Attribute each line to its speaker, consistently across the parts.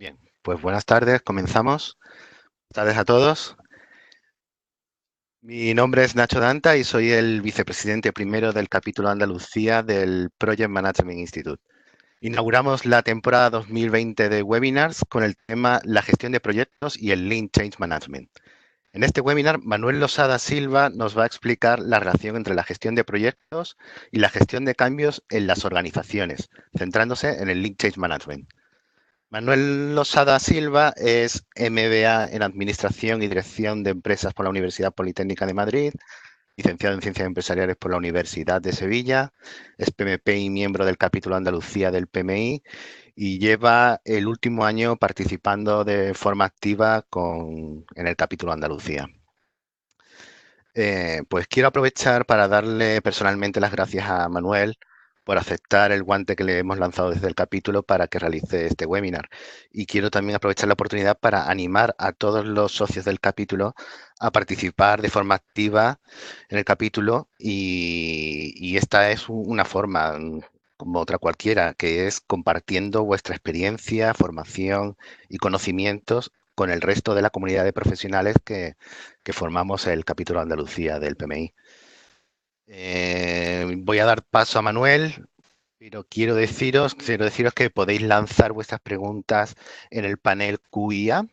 Speaker 1: Bien, pues buenas tardes, comenzamos. Buenas tardes a todos. Mi nombre es Nacho Danta y soy el vicepresidente primero del capítulo Andalucía del Project Management Institute. Inauguramos la temporada 2020 de webinars con el tema La gestión de proyectos y el Lean Change Management. En este webinar, Manuel Losada Silva nos va a explicar la relación entre la gestión de proyectos y la gestión de cambios en las organizaciones, centrándose en el Lean Change Management. Manuel Losada Silva es MBA en Administración y Dirección de Empresas por la Universidad Politécnica de Madrid, licenciado en Ciencias Empresariales por la Universidad de Sevilla, es PMP y miembro del capítulo Andalucía del PMI y lleva el último año participando de forma activa en el capítulo Andalucía. Pues quiero aprovechar para darle personalmente las gracias a Manuel por aceptar el guante que le hemos lanzado desde el capítulo para que realice este webinar. Y quiero también aprovechar la oportunidad para animar a todos los socios del capítulo a participar de forma activa en el capítulo y esta es una forma como otra cualquiera, que es compartiendo vuestra experiencia, formación y conocimientos con el resto de la comunidad de profesionales que formamos el capítulo Andalucía del PMI. Voy a dar paso a Manuel, pero quiero deciros que podéis lanzar vuestras preguntas en el panel QIA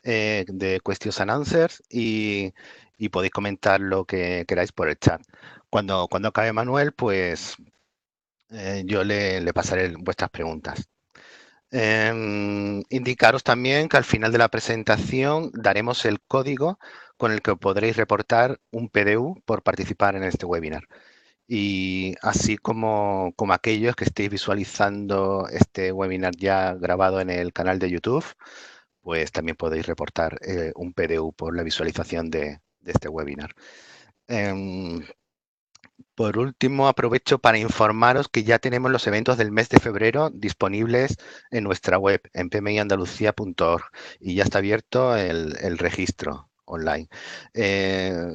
Speaker 1: de Questions and Answers y podéis comentar lo que queráis por el chat. Cuando acabe Manuel, pues yo le pasaré vuestras preguntas. Indicaros también que al final de la presentación daremos el código con el que podréis reportar un PDU por participar en este webinar. Y así como aquellos que estéis visualizando este webinar ya grabado en el canal de YouTube, pues también podéis reportar un PDU por la visualización de este webinar. Por último, aprovecho para informaros que ya tenemos los eventos del mes de febrero disponibles en nuestra web, en pmiandalucía.org, y ya está abierto el registro online.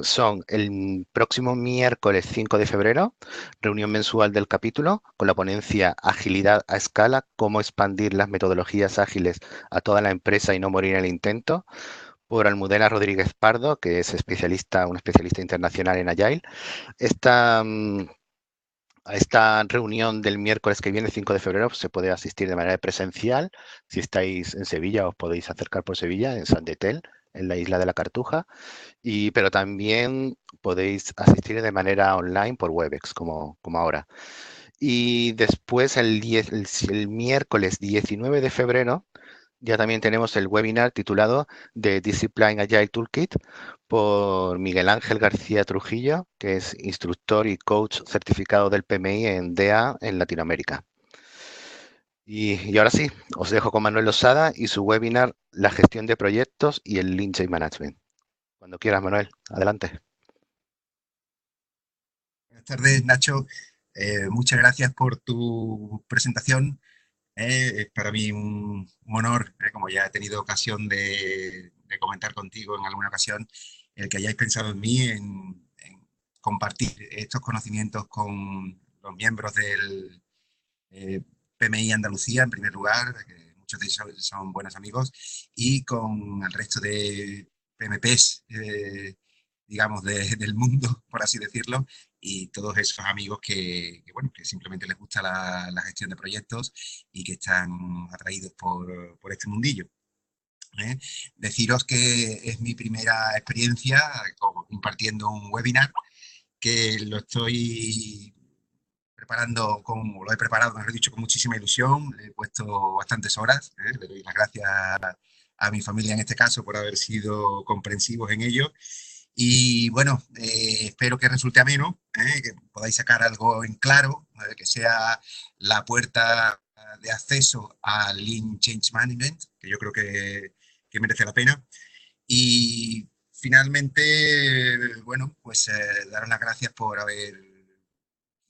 Speaker 1: Son el próximo miércoles 5 de febrero, reunión mensual del capítulo, con la ponencia Agilidad a escala, cómo expandir las metodologías ágiles a toda la empresa y no morir en el intento, por Almudena Rodríguez Pardo, que es un especialista internacional en Agile. Esta, a esta reunión del miércoles que viene, 5 de febrero, pues, se puede asistir de manera presencial. Si estáis en Sevilla, os podéis acercar por Sevilla, en Sant Etel, en la isla de la Cartuja, pero también podéis asistir de manera online por Webex, como ahora. Y después, el miércoles 19 de febrero, ya también tenemos el webinar titulado The Discipline Agile Toolkit por Miguel Ángel García Trujillo, que es instructor y coach certificado del PMI en DEA en Latinoamérica. Y ahora sí, os dejo con Manuel Losada y su webinar La gestión de proyectos y el Lean Change Management. Cuando quieras, Manuel, adelante.
Speaker 2: Buenas tardes, Nacho. Muchas gracias por tu presentación. Es para mí un honor, como ya he tenido ocasión de comentar contigo en alguna ocasión, el que hayáis pensado en mí, en compartir estos conocimientos con los miembros del PMI Andalucía, en primer lugar, que muchos de ellos son buenos amigos, y con el resto de PMPs, digamos, del mundo, por así decirlo, y todos esos amigos bueno, que simplemente les gusta la gestión de proyectos y que están atraídos por este mundillo. ¿Eh? Deciros que es mi primera experiencia impartiendo un webinar, que lo estoy preparando, como lo he preparado, mejor dicho, con muchísima ilusión. Le he puesto bastantes horas. Le doy las gracias a mi familia en este caso por haber sido comprensivos en ello. Y bueno, espero que resulte ameno, que podáis sacar algo en claro, que sea la puerta de acceso al Lean Change Management, que yo creo que merece la pena. Y finalmente, bueno, pues daros las gracias por haber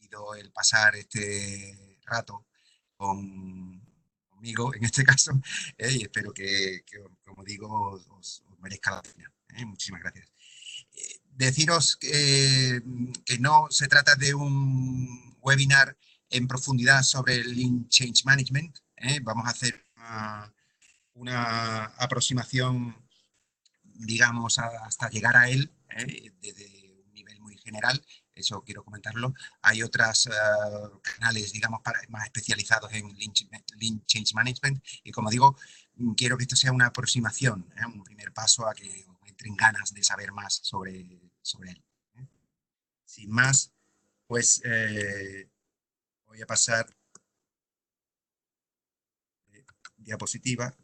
Speaker 2: ido el pasar este rato conmigo, en este caso, y espero que, como digo, os merezca la pena. Muchísimas gracias. Deciros que no se trata de un webinar en profundidad sobre el Lean Change Management. Vamos a hacer una aproximación, digamos, hasta llegar a él, desde un nivel muy general, eso quiero comentarlo. Hay otros canales, digamos, más especializados en Lean Change Management y, como digo, quiero que esto sea una aproximación, un primer paso a que entren ganas de saber más sobre él. Sin más, pues voy a pasar diapositiva.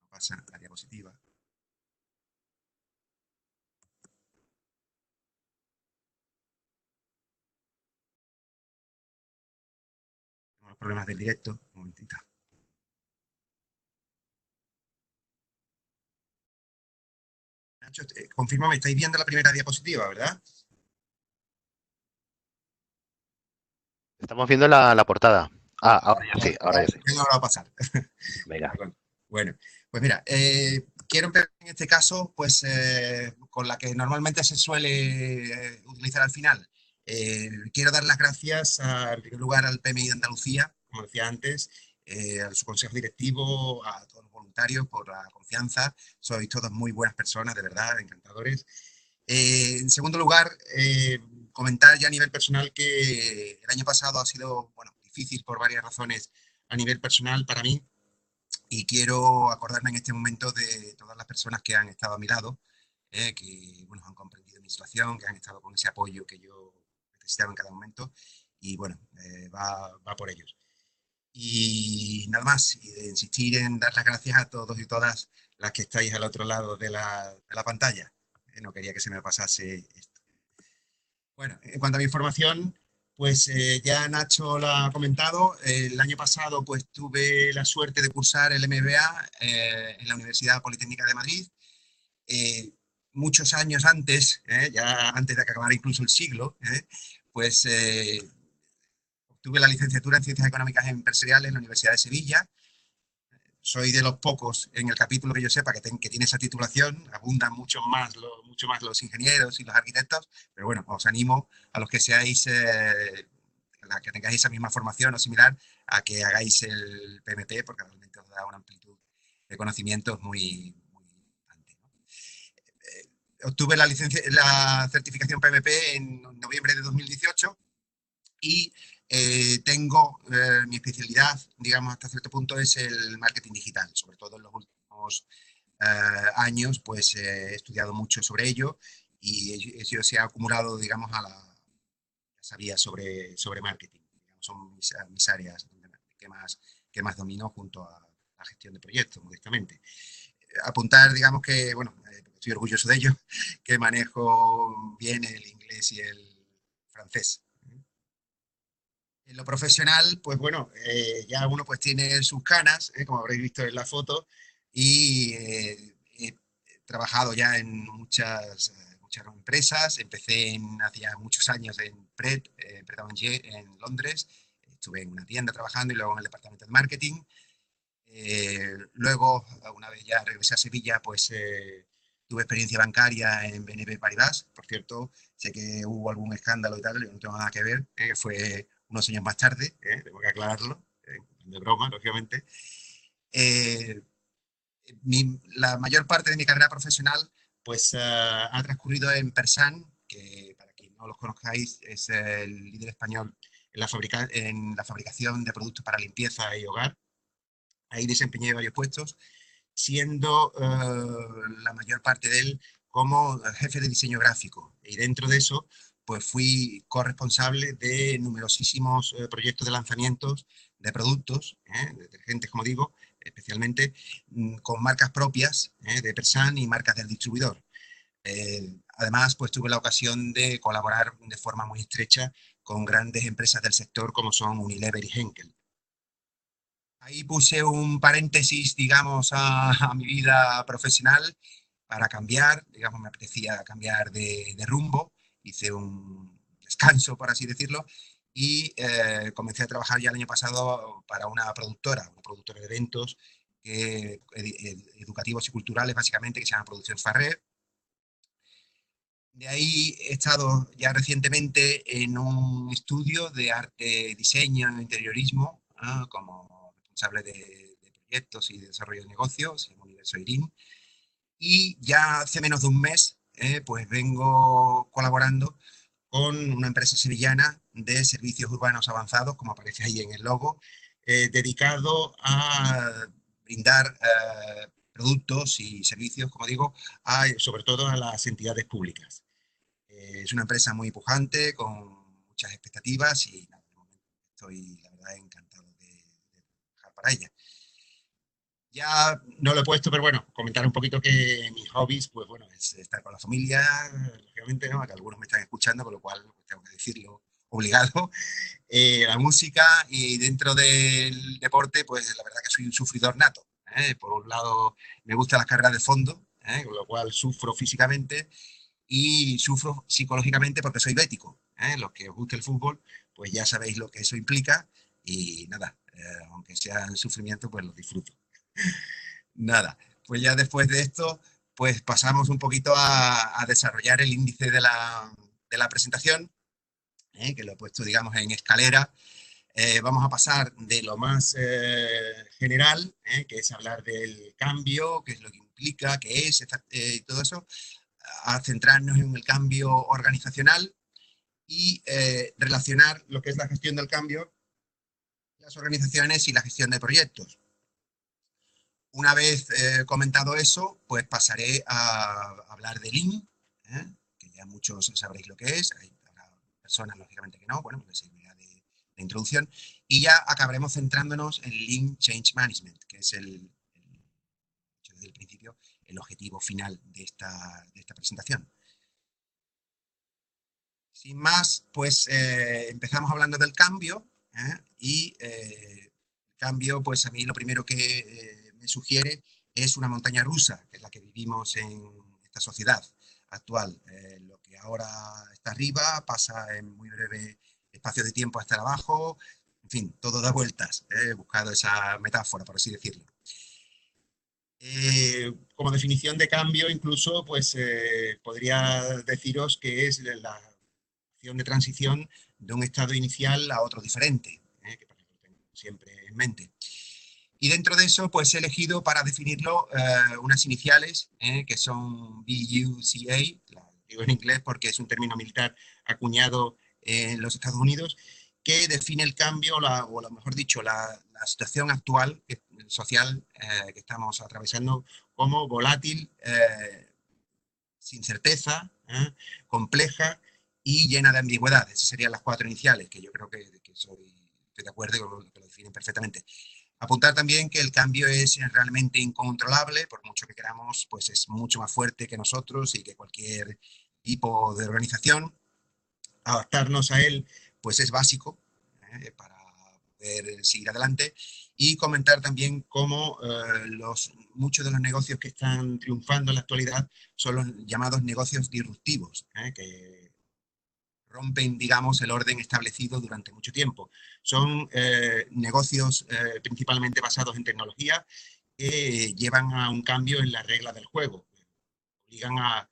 Speaker 2: Pasa la diapositiva. Tengo los problemas del directo. Un momentito. Nacho, confirma, me estáis viendo la primera diapositiva, ¿verdad?
Speaker 1: Estamos viendo la portada. Ah, ahora ya sí, ahora ya sí.
Speaker 2: Ya no lo va a pasar.
Speaker 1: Venga.
Speaker 2: Bueno, pues mira, quiero empezar en este caso, pues con la que normalmente se suele utilizar al final. Quiero dar las gracias, en primer lugar, al PMI de Andalucía, como decía antes, a su consejo directivo, a todos los voluntarios por la confianza. Sois todos muy buenas personas, de verdad, encantadores. En segundo lugar, comentar ya a nivel personal que el año pasado ha sido, bueno, difícil por varias razones a nivel personal para mí, y quiero acordarme en este momento de todas las personas que han estado a mi lado, que bueno, han comprendido mi situación, que han estado con ese apoyo que yo necesitaba en cada momento, y bueno, va por ellos. Y nada más, y de insistir en dar las gracias a todos y todas las que estáis al otro lado de la pantalla. No quería que se me pasase esto. Bueno, en cuanto a mi información, pues ya Nacho lo ha comentado. El año pasado pues tuve la suerte de cursar el MBA en la Universidad Politécnica de Madrid. Eh, Muchos años antes, ya antes de que acabara incluso el siglo, pues obtuve la licenciatura en Ciencias Económicas e Empresariales en la Universidad de Sevilla. Soy de los pocos en el capítulo que yo sepa que tiene esa titulación. Abundan mucho más los ingenieros y los arquitectos, pero bueno, os animo a los que seáis, a que tengáis esa misma formación o similar, a que hagáis el PMP, porque realmente os da una amplitud de conocimientos muy importante, ¿no? Obtuve la certificación PMP en noviembre de 2018 y tengo mi especialidad, digamos, hasta cierto punto es el marketing digital, sobre todo en los últimos años, pues he estudiado mucho sobre ello y eso se ha acumulado, digamos, ya sabía sobre marketing. Digamos, son mis áreas que más domino junto a la gestión de proyectos, modestamente. Apuntar, digamos que, bueno, estoy orgulloso de ello, que manejo bien el inglés y el francés. En lo profesional, pues bueno, ya uno pues tiene sus canas, como habréis visto en la foto, y he trabajado ya en muchas empresas. Empecé hacía muchos años en Pret a Manger en Londres. Estuve en una tienda trabajando y luego en el departamento de marketing. Luego, una vez ya regresé a Sevilla, pues tuve experiencia bancaria en BNP Paribas. Por cierto, sé que hubo algún escándalo y tal, yo no tengo nada que ver, fue unos años más tarde, tengo que aclararlo, de broma, lógicamente. Eh, la mayor parte de mi carrera profesional pues ha transcurrido en Persan, que para quien no los conozcáis es el líder español en la fabricación de productos para limpieza y hogar. Ahí desempeñé varios puestos, siendo la mayor parte de él como jefe de diseño gráfico. Y dentro de eso, pues fui corresponsable de numerosísimos proyectos de lanzamientos de productos, detergentes, como digo, especialmente con marcas propias de Persan y marcas del distribuidor. Además, pues tuve la ocasión de colaborar de forma muy estrecha con grandes empresas del sector como son Unilever y Henkel. Ahí puse un paréntesis, digamos, a mi vida profesional para cambiar, digamos, me apetecía cambiar de rumbo, hice un descanso, por así decirlo, y comencé a trabajar ya el año pasado para una productora de eventos educativos y culturales, básicamente, que se llama Producción Farrer. De ahí he estado ya recientemente en un estudio de arte, diseño, interiorismo, como responsable de proyectos y de desarrollo de negocios, se llama Universo IRIN. Y ya hace menos de un mes, pues vengo colaborando con una empresa sevillana de servicios urbanos avanzados, como aparece ahí en el logo, dedicado a brindar productos y servicios, como digo, sobre todo a las entidades públicas. Es una empresa muy pujante, con muchas expectativas y nada, de momento estoy, la verdad, encantado de trabajar para ella. Ya no lo he puesto, pero bueno, comentar un poquito que mis hobbies, pues bueno, es estar con la familia, lógicamente, ¿no? Que algunos me están escuchando, con lo cual pues, tengo que decirlo obligado. La música y dentro del deporte, pues la verdad que soy un sufridor nato. Por un lado, me gustan las carreras de fondo, con lo cual sufro físicamente y sufro psicológicamente porque soy bético. Los que os guste el fútbol, pues ya sabéis lo que eso implica y nada, aunque sea en sufrimiento, pues lo disfruto. Nada, pues ya después de esto, pues pasamos un poquito a desarrollar el índice de la presentación, que lo he puesto, digamos, en escalera. Vamos a pasar de lo más general, que es hablar del cambio, qué es lo que implica, qué es, y todo eso, a centrarnos en el cambio organizacional y relacionar lo que es la gestión del cambio, las organizaciones y la gestión de proyectos. Una vez comentado eso, pues pasaré a hablar de Lean, que ya muchos sabréis lo que es, hay personas lógicamente que no, bueno, pues servirá de introducción, y ya acabaremos centrándonos en Lean Change Management, que es desde el principio el objetivo final de esta presentación. Sin más, pues empezamos hablando del cambio, y el cambio, pues a mí lo primero que me sugiere es una montaña rusa, que es la que vivimos en esta sociedad actual. Lo que ahora está arriba pasa en muy breve espacio de tiempo hasta abajo, en fin, todo da vueltas, he buscado esa metáfora, por así decirlo. Como definición de cambio, incluso, pues podría deciros que es la acción de transición de un estado inicial a otro diferente, que para que lo tengo siempre en mente. Y dentro de eso, pues he elegido para definirlo unas iniciales que son BUCA, la digo en inglés porque es un término militar acuñado en los Estados Unidos, que define el cambio, o lo mejor dicho, la situación actual social que estamos atravesando como volátil, sin certeza, compleja y llena de ambigüedad. Esas serían las cuatro iniciales, que yo creo que estoy de acuerdo y que lo definen perfectamente. Apuntar también que el cambio es realmente incontrolable, por mucho que queramos, pues es mucho más fuerte que nosotros y que cualquier tipo de organización. Adaptarnos a él, pues es básico para poder seguir adelante. Y comentar también cómo muchos de los negocios que están triunfando en la actualidad son los llamados negocios disruptivos, que rompen, digamos, el orden establecido durante mucho tiempo. Son negocios principalmente basados en tecnología que llevan a un cambio en las reglas del juego, obligan a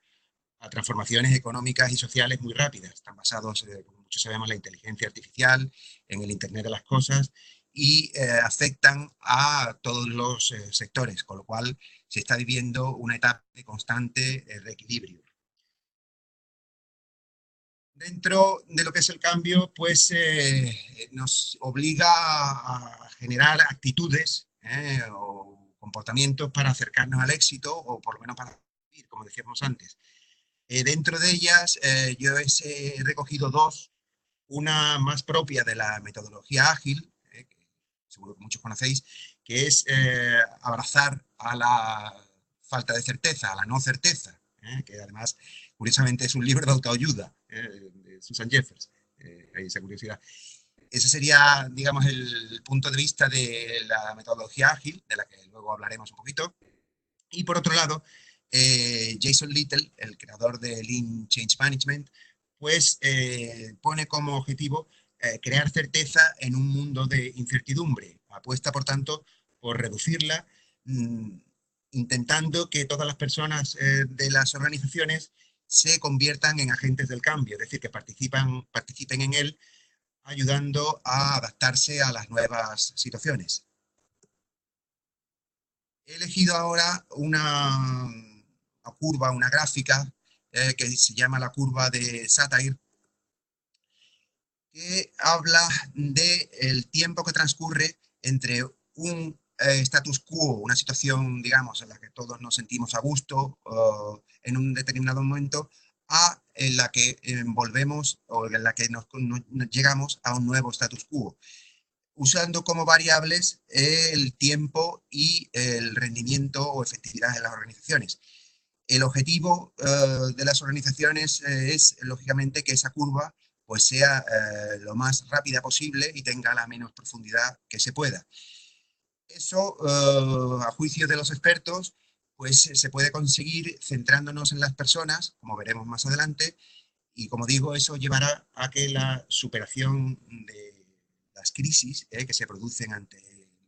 Speaker 2: transformaciones económicas y sociales muy rápidas. Están basados, como muchos sabemos, en la inteligencia artificial, en el Internet de las cosas y afectan a todos los sectores, con lo cual se está viviendo una etapa de constante reequilibrio. Dentro de lo que es el cambio, pues nos obliga a generar actitudes o comportamientos para acercarnos al éxito o por lo menos para vivir, como decíamos antes. Dentro de ellas yo he recogido dos, una más propia de la metodología ágil, que seguro que muchos conocéis, que es abrazar a la falta de certeza, a la no certeza, que además, curiosamente, es un libro de autoayuda de Susan Jeffers, hay esa curiosidad. Ese sería, digamos, el punto de vista de la metodología ágil, de la que luego hablaremos un poquito. Y por otro lado, Jason Little, el creador de Lean Change Management, pues pone como objetivo crear certeza en un mundo de incertidumbre. Apuesta, por tanto, por reducirla, intentando que todas las personas de las organizaciones se conviertan en agentes del cambio, es decir, que participen en él ayudando a adaptarse a las nuevas situaciones. He elegido ahora una curva, una gráfica que se llama la curva de Satir, que habla del tiempo que transcurre entre un status quo, una situación, digamos, en la que todos nos sentimos a gusto en un determinado momento, en la que volvemos o en la que nos llegamos a un nuevo status quo, usando como variables el tiempo y el rendimiento o efectividad de las organizaciones. El objetivo de las organizaciones es, lógicamente, que esa curva pues sea lo más rápida posible y tenga la menos profundidad que se pueda. Eso, a juicio de los expertos, pues se puede conseguir centrándonos en las personas, como veremos más adelante, y como digo, eso llevará a que la superación de las crisis que se producen ante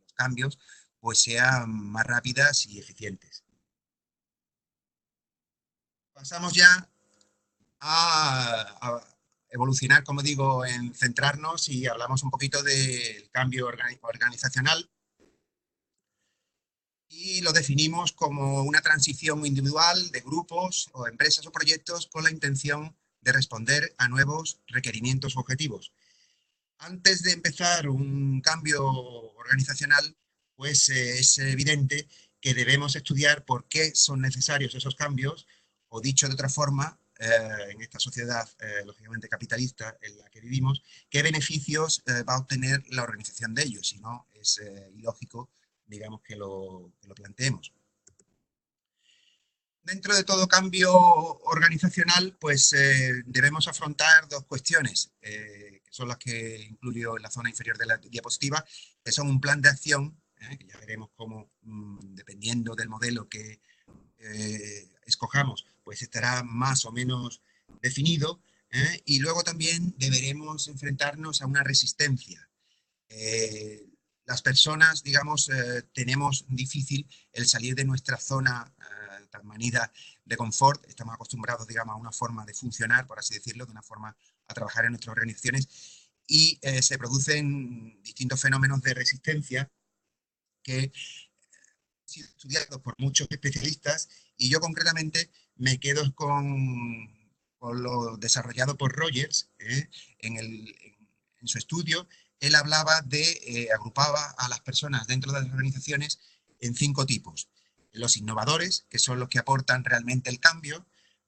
Speaker 2: los cambios, pues sean más rápidas y eficientes. Pasamos ya a evolucionar, como digo, en centrarnos y hablamos un poquito del cambio organizacional y lo definimos como una transición individual de grupos o empresas o proyectos con la intención de responder a nuevos requerimientos o objetivos. Antes de empezar un cambio organizacional, pues es evidente que debemos estudiar por qué son necesarios esos cambios, o dicho de otra forma, en esta sociedad lógicamente capitalista en la que vivimos, qué beneficios va a obtener la organización de ellos, si no es ilógico, digamos, que lo planteemos. Dentro de todo cambio organizacional, pues debemos afrontar dos cuestiones, que son las que incluyo en la zona inferior de la diapositiva, que son un plan de acción, que ya veremos cómo, dependiendo del modelo que escojamos, pues estará más o menos definido, y luego también deberemos enfrentarnos a una resistencia. Las personas, digamos, tenemos difícil el salir de nuestra zona tan manida de confort. Estamos acostumbrados, digamos, a una forma de funcionar, por así decirlo, de una forma a trabajar en nuestras organizaciones y se producen distintos fenómenos de resistencia que han sido estudiados por muchos especialistas y yo concretamente me quedo con lo desarrollado por Rogers en su estudio. Él hablaba agrupaba a las personas dentro de las organizaciones en 5 tipos. Los innovadores, que son los que aportan realmente el cambio.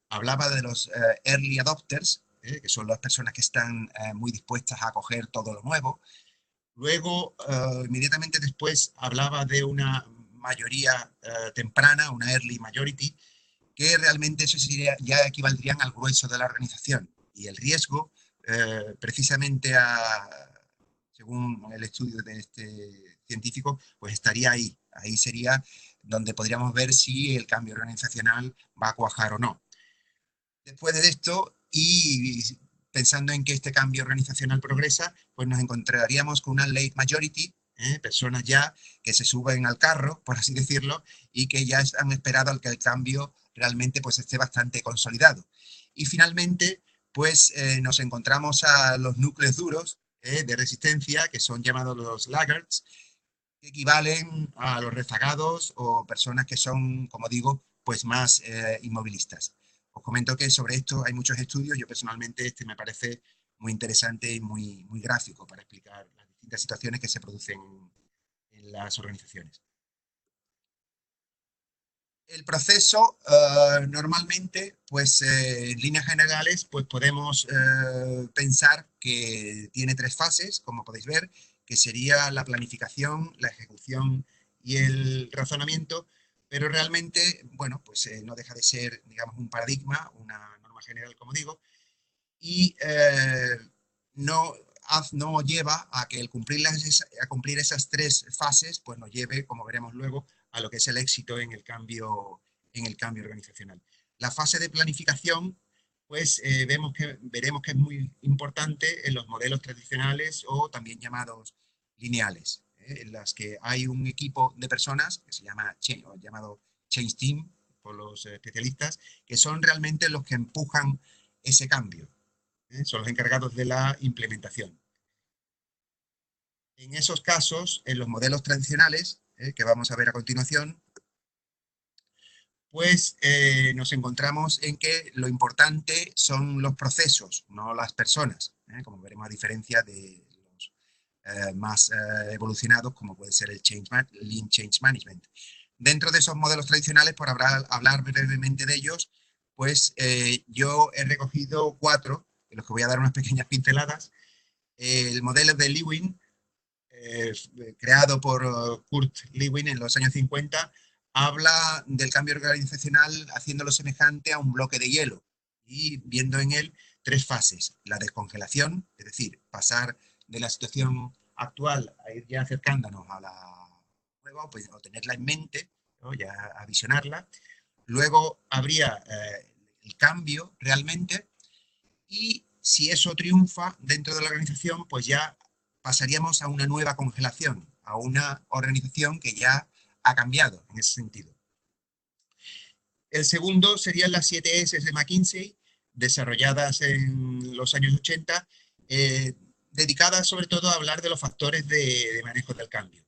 Speaker 2: Hablaba de los early adopters, que son las personas que están muy dispuestas a acoger todo lo nuevo. Luego, inmediatamente después, hablaba de una mayoría temprana, una early majority, que realmente eso sería, ya equivaldrían al grueso de la organización. Y el riesgo, precisamente según el estudio de este científico, pues estaría ahí. Ahí sería donde podríamos ver si el cambio organizacional va a cuajar o no. Después de esto, y pensando en que este cambio organizacional progresa, pues nos encontraríamos con una late majority, personas ya que se suben al carro, por así decirlo, y que ya han esperado al que el cambio realmente pues esté bastante consolidado. Y finalmente, pues nos encontramos a los núcleos duros de resistencia, que son llamados los laggards, que equivalen a los rezagados o personas que son, como digo, pues más inmovilistas. Os comento que sobre esto hay muchos estudios. Yo personalmente este me parece muy interesante y muy gráfico para explicar las distintas situaciones que se producen en las organizaciones. El proceso normalmente, pues en líneas generales, pues podemos pensar que tiene 3 fases, como podéis ver, que sería la planificación, la ejecución y el razonamiento, pero realmente, bueno, pues no deja de ser, digamos, un paradigma, una norma general, como digo, y no, no lleva a que el cumplir esas 3 fases, pues nos lleve, como veremos luego, a lo que es el éxito en el cambio organizacional. La fase de planificación, pues veremos que es muy importante en los modelos tradicionales o también llamados lineales, en las que hay un equipo de personas que se llama llamado change team por los especialistas, que son realmente los que empujan ese cambio. Son los encargados de la implementación. En esos casos, en los modelos tradicionales, que vamos a ver a continuación, pues nos encontramos en que lo importante son los procesos, no las personas, como veremos a diferencia de los más evolucionados, como puede ser el Lean Change Management. Dentro de esos modelos tradicionales, por hablar brevemente de ellos, pues yo he recogido 4, de los que voy a dar unas pequeñas pinceladas. El modelo de Lewin, eh, creado por Kurt Lewin en los años 50, habla del cambio organizacional haciéndolo semejante a un bloque de hielo y viendo en él 3 fases. La descongelación, es decir, pasar de la situación actual a ir ya acercándonos a la nueva, pues, o tenerla en mente, ¿no? Ya a visionarla. Luego habría el cambio realmente, y si eso triunfa dentro de la organización, pues ya pasaríamos a una nueva congelación, a una organización que ya ha cambiado en ese sentido. El segundo serían las 7 S de McKinsey, desarrolladas en los años 80, dedicadas sobre todo a hablar de los factores de manejo del cambio.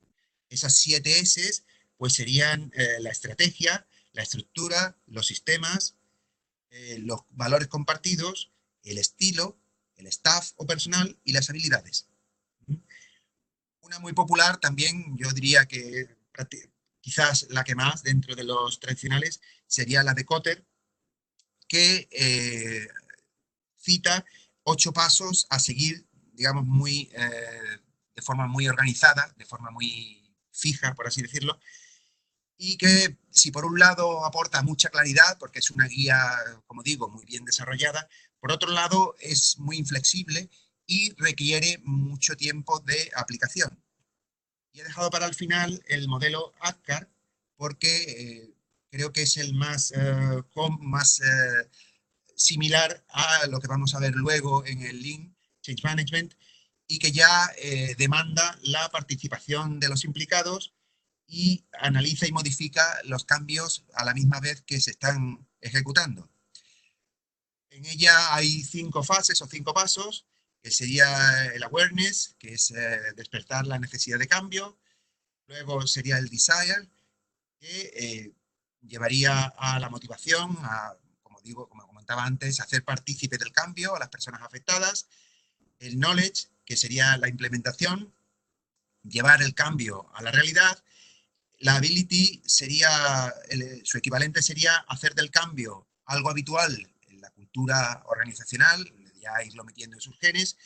Speaker 2: Esas 7 S pues serían la estrategia, la estructura, los sistemas, los valores compartidos, el estilo, el staff o personal y las habilidades. Una muy popular también, yo diría que quizás la que más dentro de los tradicionales, sería la de Kotter, que cita 8 pasos a seguir, digamos, de forma muy organizada, de forma muy fija, por así decirlo, y que si por un lado aporta mucha claridad, porque es una guía, como digo, muy bien desarrollada, por otro lado es muy inflexible y requiere mucho tiempo de aplicación. Y he dejado para el final el modelo ADKAR porque creo que es el más similar a lo que vamos a ver luego en el Lean Change Management, y que ya demanda la participación de los implicados y analiza y modifica los cambios a la misma vez que se están ejecutando. En ella hay 5 fases o 5 pasos, que sería el awareness, que es despertar la necesidad de cambio. Luego sería el desire, que llevaría a la motivación, como digo, como comentaba antes, hacer partícipe del cambio a las personas afectadas. El knowledge, que sería la implementación, llevar el cambio a la realidad. La ability sería, su equivalente sería hacer del cambio algo habitual en la cultura organizacional, ya irlo metiendo en sus genes.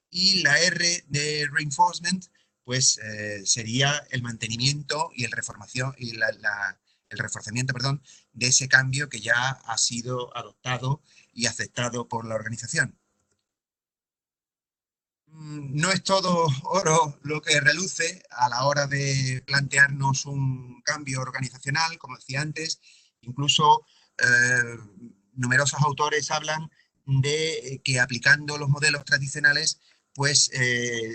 Speaker 2: Y la R de reinforcement, pues sería el mantenimiento y el reforzamiento, perdón, de ese cambio que ya ha sido adoptado y aceptado por la organización. No es todo oro lo que reluce a la hora de plantearnos un cambio organizacional, como decía antes. Incluso numerosos autores hablan de que aplicando los modelos tradicionales, pues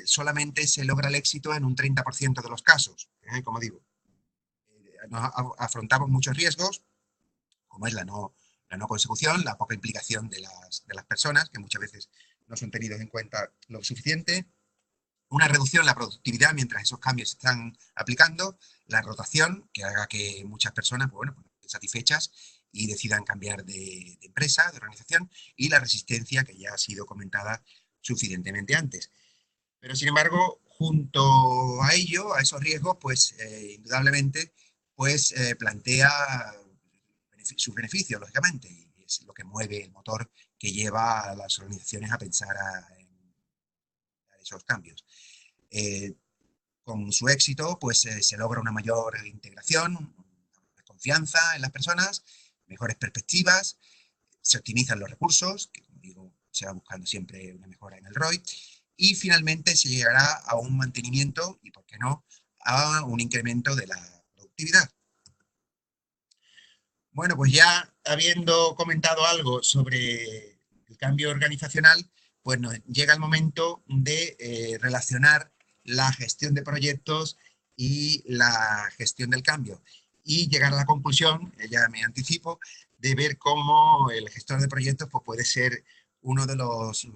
Speaker 2: solamente se logra el éxito en un 30% de los casos. Como digo, afrontamos muchos riesgos, como es la no consecución, la poca implicación de las personas, que muchas veces no son tenidos en cuenta lo suficiente, una reducción en la productividad mientras esos cambios se están aplicando, la rotación, que haga que muchas personas, pues, bueno, pues, estén satisfechas y decidan cambiar de empresa, de organización, y la resistencia, que ya ha sido comentada suficientemente antes. Pero, sin embargo, junto a ello, a esos riesgos, pues indudablemente, pues plantea sus beneficios, lógicamente, y es lo que mueve el motor que lleva a las organizaciones a pensar en esos cambios. Con su éxito, pues se logra una mayor integración, una confianza en las personas, mejores perspectivas, se optimizan los recursos, que como digo, se va buscando siempre una mejora en el ROI, y finalmente se llegará a un mantenimiento y, ¿por qué no?, a un incremento de la productividad. Bueno, pues ya habiendo comentado algo sobre el cambio organizacional, pues nos llega el momento de relacionar la gestión de proyectos y la gestión del cambio, y llegar a la conclusión, ya me anticipo, de ver cómo el gestor de proyectos pues, puede ser uno de los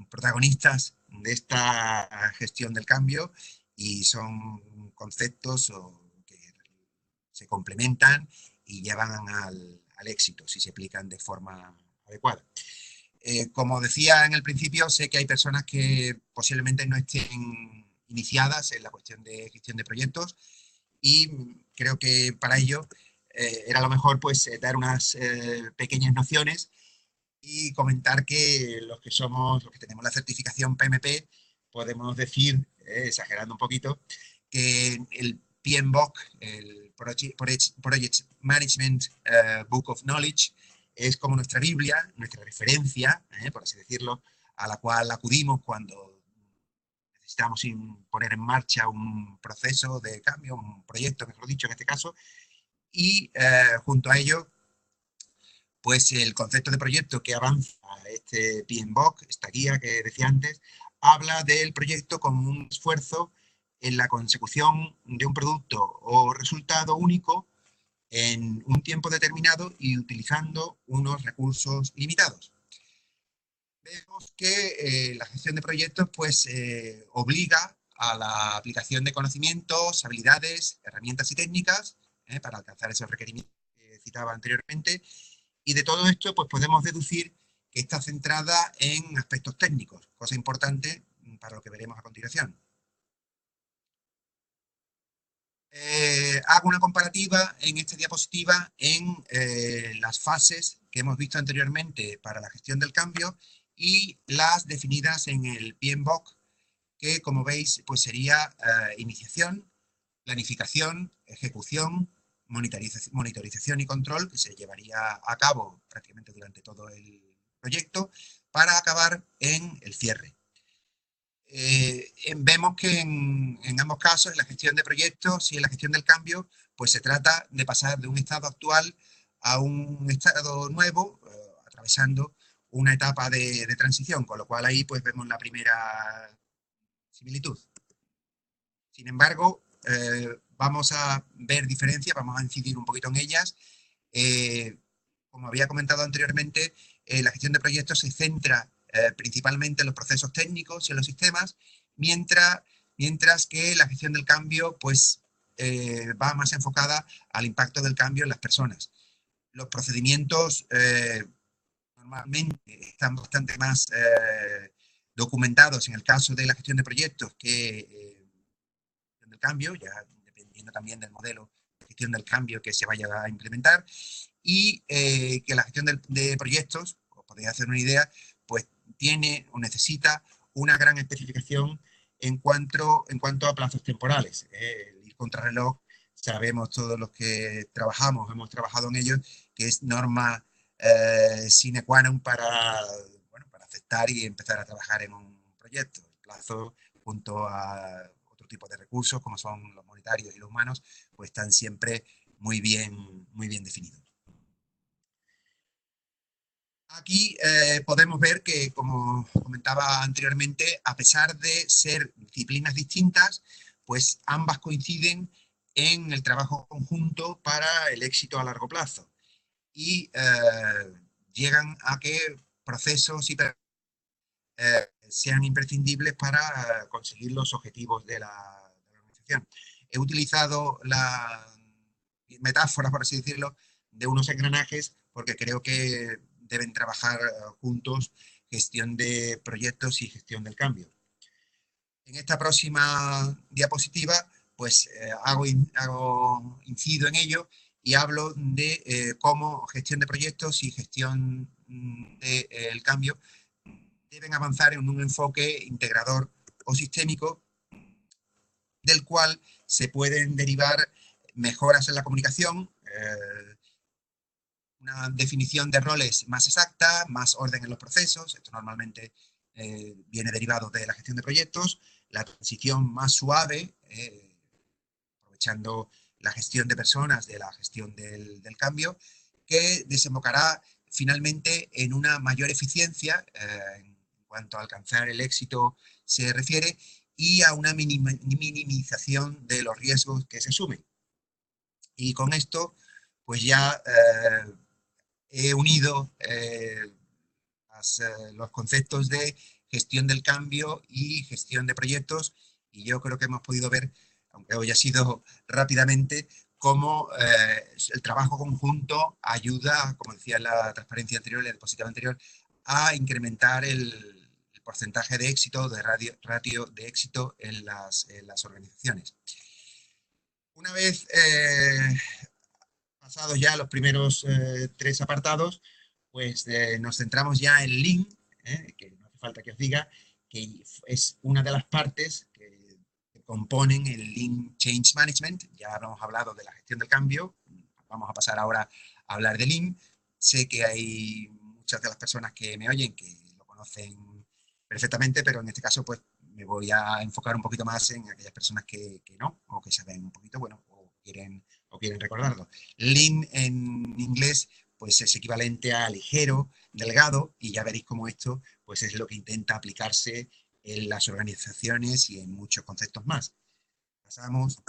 Speaker 2: protagonistas de esta gestión del cambio, y son conceptos que se complementan y llevan al éxito si se aplican de forma adecuada. Como decía en el principio, sé que hay personas que posiblemente no estén iniciadas en la cuestión de gestión de proyectos y creo que para ello era lo mejor pues dar unas pequeñas nociones y comentar que los que tenemos la certificación PMP, podemos decir, exagerando un poquito, que el PMBOK, el Project Management Book of Knowledge, es como nuestra Biblia, nuestra referencia, por así decirlo, a la cual acudimos cuando necesitamos poner en marcha un proceso de cambio, un proyecto, mejor dicho, en este caso, y junto a ello pues el concepto de proyecto que avanza este PMBOK, esta guía que decía antes, habla del proyecto como un esfuerzo en la consecución de un producto o resultado único en un tiempo determinado y utilizando unos recursos limitados. Vemos que la gestión de proyectos pues obliga a la aplicación de conocimientos, habilidades, herramientas y técnicas para alcanzar esos requerimientos que citaba anteriormente, y de todo esto, pues podemos deducir que está centrada en aspectos técnicos, cosa importante para lo que veremos a continuación. Hago una comparativa en esta diapositiva en las fases que hemos visto anteriormente para la gestión del cambio y las definidas en el PMBOK, que como veis, pues sería iniciación, planificación, ejecución, monitorización y control, que se llevaría a cabo prácticamente durante todo el proyecto, para acabar en el cierre. Vemos que en ambos casos, en la gestión de proyectos y en la gestión del cambio, pues se trata de pasar de un estado actual a un estado nuevo, atravesando una etapa de transición, con lo cual ahí pues vemos la primera similitud. Sin embargo, vamos a ver diferencias, vamos a incidir un poquito en ellas. Como había comentado anteriormente, la gestión de proyectos se centra principalmente en los procesos técnicos y en los sistemas, mientras que la gestión del cambio pues, va más enfocada al impacto del cambio en las personas. Los procedimientos normalmente están bastante más documentados en el caso de la gestión de proyectos que del cambio, ya dependiendo también del modelo de gestión del cambio que se vaya a implementar, y que la gestión de proyectos, os podéis hacer una idea, pues tiene o necesita una gran especificación en cuanto a plazos temporales. El ir contrarreloj, sabemos todos los que trabajamos, hemos trabajado en ellos, que es norma sine qua non para, bueno, para aceptar y empezar a trabajar en un proyecto. El plazo junto a otro tipo de recursos, como son los monetarios y los humanos, pues están siempre muy bien definidos. Aquí podemos ver que, como comentaba anteriormente, a pesar de ser disciplinas distintas, pues ambas coinciden en el trabajo conjunto para el éxito a largo plazo y llegan a que procesos y sean imprescindibles para conseguir los objetivos de la organización. He utilizado la metáfora, por así decirlo, de unos engranajes porque creo que deben trabajar juntos gestión de proyectos y gestión del cambio. En esta próxima diapositiva, pues incido en ello y hablo de cómo gestión de proyectos y gestión del cambio deben avanzar en un enfoque integrador o sistémico del cual se pueden derivar mejoras en la comunicación, una definición de roles más exacta, más orden en los procesos, esto normalmente viene derivado de la gestión de proyectos, la transición más suave, aprovechando la gestión de personas de la gestión del cambio, que desembocará finalmente en una mayor eficiencia en cuanto a alcanzar el éxito se refiere y a una minimización de los riesgos que se asumen. Y con esto, pues ya he unido los conceptos de gestión del cambio y gestión de proyectos Y yo creo que hemos podido ver, aunque hoy ha sido rápidamente, cómo el trabajo conjunto ayuda, como decía en la transparencia anterior, la diapositiva anterior, a incrementar el porcentaje de éxito, de ratio de éxito en las organizaciones. Una vez pasados ya los primeros tres apartados, pues nos centramos ya en Lean, que no hace falta que os diga, que es una de las partes que componen el Lean Change Management. Ya hemos hablado de la gestión del cambio, vamos a pasar ahora a hablar de Lean. Sé que hay muchas de las personas que me oyen que lo conocen perfectamente, pero en este caso pues me voy a enfocar un poquito más en aquellas personas que no, o que saben un poquito, bueno, o quieren recordarlo. Lean en inglés pues es equivalente a ligero, delgado, y ya veréis cómo esto pues es lo que intenta aplicarse en las organizaciones y en muchos conceptos más. Pasamos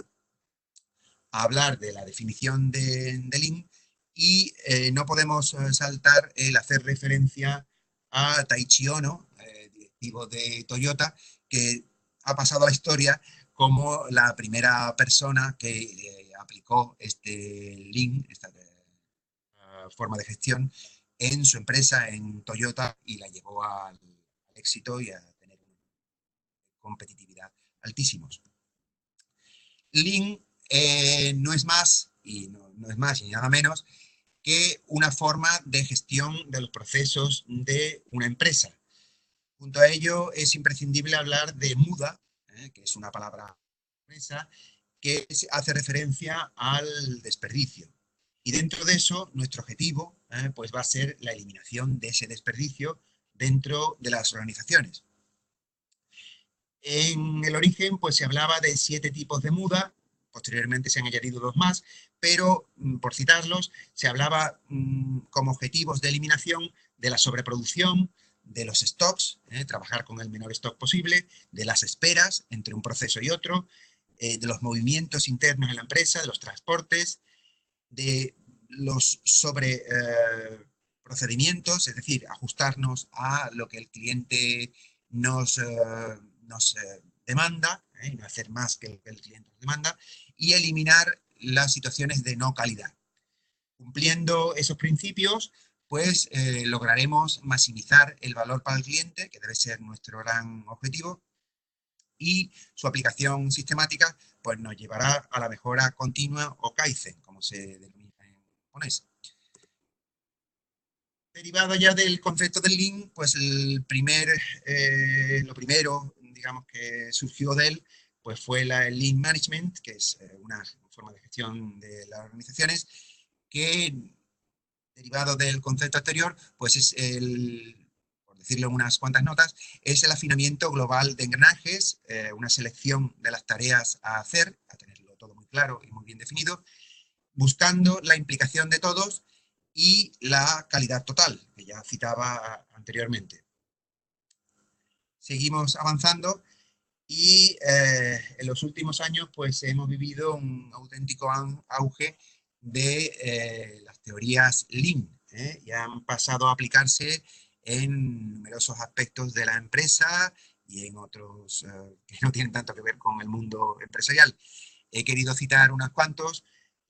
Speaker 2: a hablar de la definición de Lean y no podemos saltar el hacer referencia a Taichi Ono, directivo de Toyota, que ha pasado a la historia como la primera persona que aplicó este Lean, esta forma de gestión, en su empresa, en Toyota, y la llevó al éxito y a tener una competitividad altísimos. Lean no es más, y no es más y nada menos, que una forma de gestión de los procesos de una empresa. Junto a ello es imprescindible hablar de muda, que es una palabra japonesa, que hace referencia al desperdicio. Y dentro de eso, nuestro objetivo pues va a ser la eliminación de ese desperdicio dentro de las organizaciones. En el origen pues se hablaba de 7 tipos de muda, posteriormente se han añadido 2 más, pero por citarlos, se hablaba como objetivos de eliminación de la sobreproducción, de los stocks, trabajar con el menor stock posible, de las esperas entre un proceso y otro, de los movimientos internos en la empresa, de los transportes, de los sobre procedimientos, es decir, ajustarnos a lo que el cliente nos demanda, y no hacer más que lo que el cliente nos demanda, y eliminar las situaciones de no calidad. Cumpliendo esos principios, pues lograremos maximizar el valor para el cliente, que debe ser nuestro gran objetivo, y su aplicación sistemática pues nos llevará a la mejora continua o Kaizen, como se denomina en japonés. Derivado ya del concepto del Lean, pues lo primero, digamos, que surgió de él, pues fue el Lean Management, que es una forma de gestión de las organizaciones, que derivado del concepto anterior, pues es por decirlo en unas cuantas notas, es el afinamiento global de engranajes, una selección de las tareas a hacer, a tenerlo todo muy claro y muy bien definido, buscando la implicación de todos y la calidad total, que ya citaba anteriormente. Seguimos avanzando y en los últimos años pues hemos vivido un auténtico auge de las teorías Lean, y han pasado a aplicarse en numerosos aspectos de la empresa y en otros que no tienen tanto que ver con el mundo empresarial. He querido citar unos cuantos,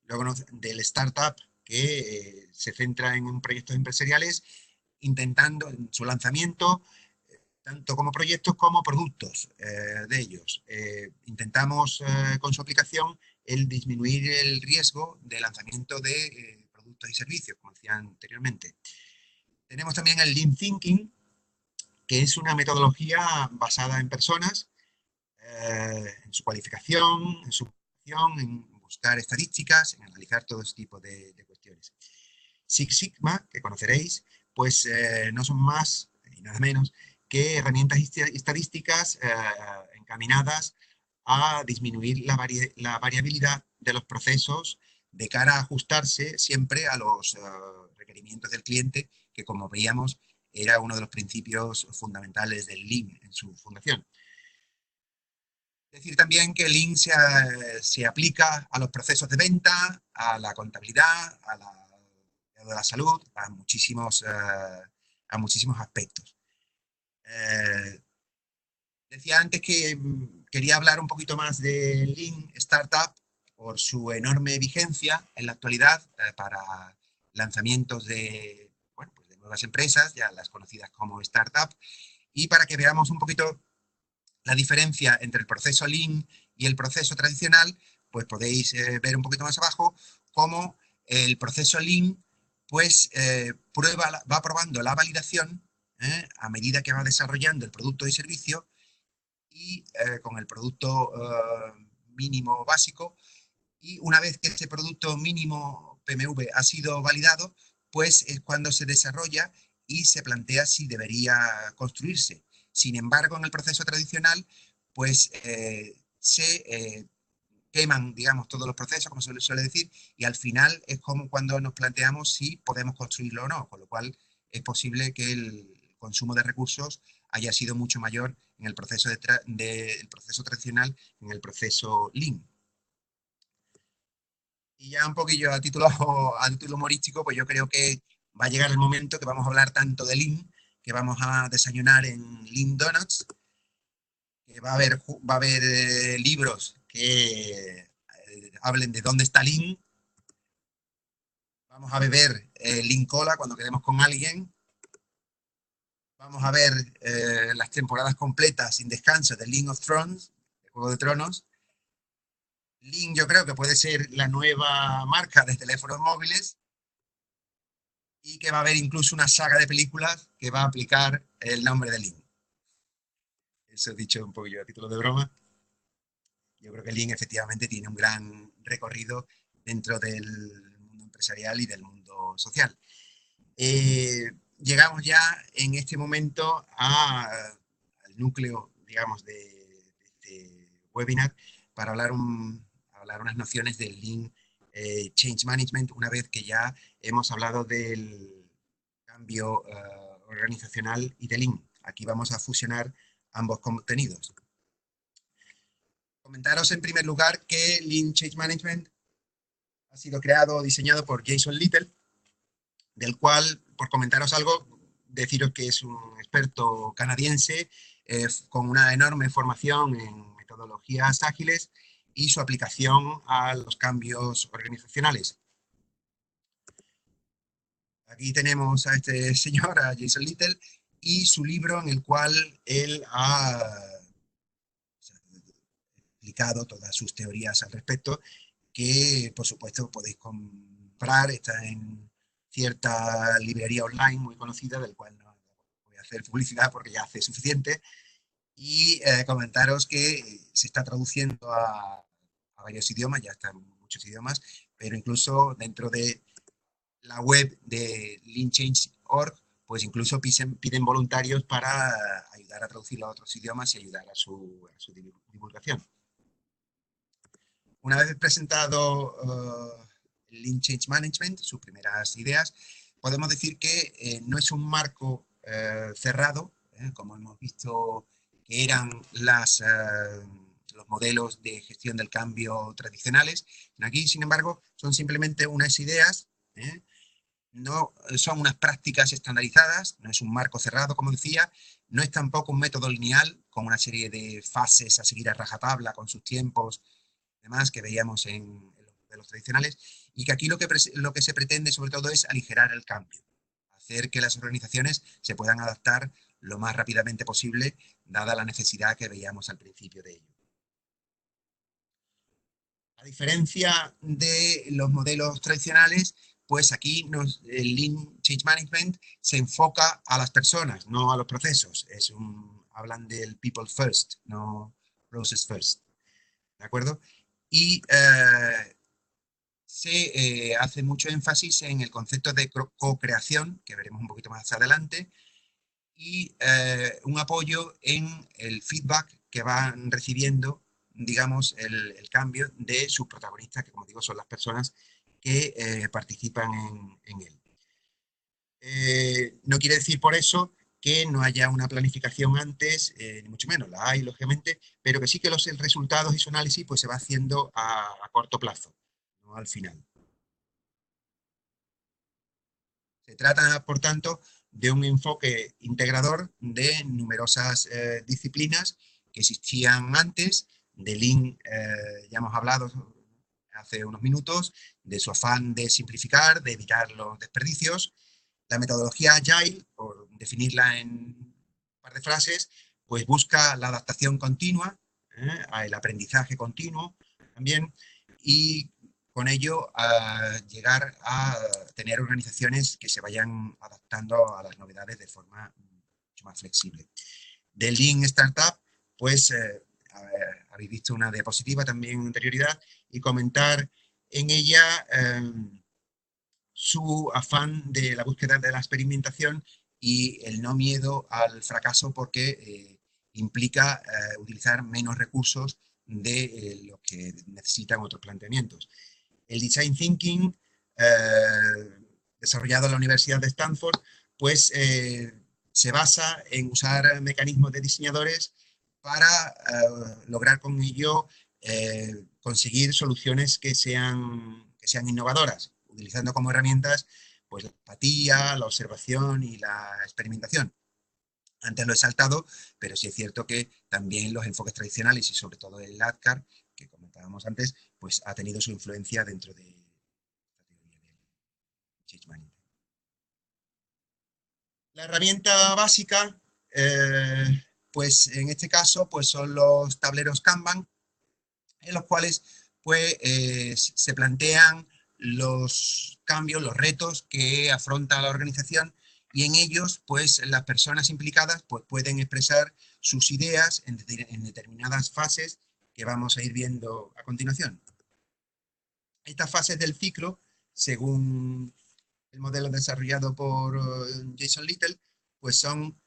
Speaker 2: luego del startup que se centra en proyectos empresariales, intentando en su lanzamiento tanto como proyectos como productos de ellos. Intentamos con su aplicación el disminuir el riesgo de lanzamiento de productos y servicios, como decía anteriormente. Tenemos también el Lean Thinking, que es una metodología basada en personas, en su cualificación, en su formación, en buscar estadísticas, en analizar todo ese tipo de cuestiones. Six Sigma, que conoceréis, pues no son más y nada menos que herramientas estadísticas encaminadas a disminuir la variabilidad de los procesos de cara a ajustarse siempre a los requerimientos del cliente, que como veíamos era uno de los principios fundamentales del Lean en su fundación. Decir también que el Lean se aplica a los procesos de venta, a la contabilidad, a la salud, a muchísimos aspectos. Decía antes que quería hablar un poquito más de Lean Startup por su enorme vigencia en la actualidad para lanzamientos de, bueno, pues de nuevas empresas, ya las conocidas como startup, y para que veamos un poquito la diferencia entre el proceso Lean y el proceso tradicional, pues podéis ver un poquito más abajo cómo el proceso Lean pues va probando la validación a medida que va desarrollando el producto y servicio y con el producto mínimo básico, y una vez que ese producto mínimo PMV ha sido validado, pues es cuando se desarrolla y se plantea si debería construirse. Sin embargo, en el proceso tradicional, pues se queman, digamos, todos los procesos, como se suele decir, y al final es como cuando nos planteamos si podemos construirlo o no, con lo cual es posible que el consumo de recursos haya sido mucho mayor en el proceso, el proceso tradicional, en el proceso Lean. Y ya un poquillo a título humorístico, pues yo creo que va a llegar el momento que vamos a hablar tanto de Lean, que vamos a desayunar en Lean Donuts, que va a haber libros que hablen de dónde está Lean, vamos a beber Lean Cola cuando quedemos con alguien, vamos a ver las temporadas completas sin descanso de Lean of Thrones, de Juego de Tronos. Lean yo creo que puede ser la nueva marca de teléfonos móviles, y que va a haber incluso una saga de películas que va a aplicar el nombre de Lean. Eso dicho un poquillo a título de broma. Yo creo que Lean efectivamente tiene un gran recorrido dentro del mundo empresarial y del mundo social. Llegamos ya en este momento al núcleo, digamos, de este webinar para hablar unas nociones del Lean Change Management, una vez que ya hemos hablado del cambio organizacional y de Lean. Aquí vamos a fusionar ambos contenidos. Comentaros en primer lugar que Lean Change Management ha sido creado o diseñado por Jason Little, del cual, por comentaros algo, deciros que es un experto canadiense con una enorme formación en metodologías ágiles y su aplicación a los cambios organizacionales. Aquí tenemos a este señor, a Jason Little, y su libro en el cual él ha explicado todas sus teorías al respecto, que por supuesto podéis comprar, está en cierta librería online muy conocida, del cual no voy a hacer publicidad porque ya hace suficiente, y comentaros que se está traduciendo a varios idiomas, ya está en muchos idiomas, pero incluso dentro de la web de leanchange.org, pues incluso piden voluntarios para ayudar a traducirlo a otros idiomas y ayudar a su divulgación. Una vez presentado el Lean Change Management, sus primeras ideas, podemos decir que no es un marco cerrado, como hemos visto que eran los modelos de gestión del cambio tradicionales. Aquí, sin embargo, son simplemente unas ideas, no son unas prácticas estandarizadas, no es un marco cerrado, como decía, no es tampoco un método lineal con una serie de fases a seguir a rajatabla con sus tiempos, demás que veíamos en los tradicionales, y que aquí lo que se pretende sobre todo es aligerar el cambio, hacer que las organizaciones se puedan adaptar lo más rápidamente posible, dada la necesidad que veíamos al principio de ello. A diferencia de los modelos tradicionales, pues aquí el Lean Change Management se enfoca a las personas, no a los procesos. Hablan del people first, no process first. ¿De acuerdo? Y se hace mucho énfasis en el concepto de co-creación, que veremos un poquito más adelante, y un apoyo en el feedback que van recibiendo, digamos, el cambio de sus protagonistas, que como digo son las personas que participan en él. No quiere decir por eso que no haya una planificación antes, ni mucho menos, la hay lógicamente, pero que sí que los resultados y su análisis pues, se va haciendo a corto plazo, no al final. Se trata, por tanto, de un enfoque integrador de numerosas disciplinas que existían antes. De Lean ya hemos hablado hace unos minutos, de su afán de simplificar, de evitar los desperdicios. La metodología Agile, por definirla en un par de frases, pues busca la adaptación continua, el aprendizaje continuo también, y con ello llegar a tener organizaciones que se vayan adaptando a las novedades de forma mucho más flexible. De Lean Startup, pues habéis visto una diapositiva también en anterioridad, y comentar en ella su afán de la búsqueda de la experimentación y el no miedo al fracaso, porque implica utilizar menos recursos de lo que necesitan otros planteamientos. El Design Thinking, desarrollado en la Universidad de Stanford, pues se basa en usar mecanismos de diseñadores para lograr con ello conseguir soluciones que sean innovadoras, utilizando como herramientas pues la empatía, la observación y la experimentación. Antes lo he saltado, pero sí es cierto que también los enfoques tradicionales y sobre todo el ADKAR, que comentábamos antes, pues ha tenido su influencia dentro de la teoría del Change Management. La herramienta básica, pues en este caso, pues son los tableros Kanban, en los cuales pues se plantean los cambios, los retos que afronta la organización, y en ellos pues las personas implicadas pues pueden expresar sus ideas en determinadas fases que vamos a ir viendo a continuación. Estas fases del ciclo, según el modelo desarrollado por Jason Little, pues son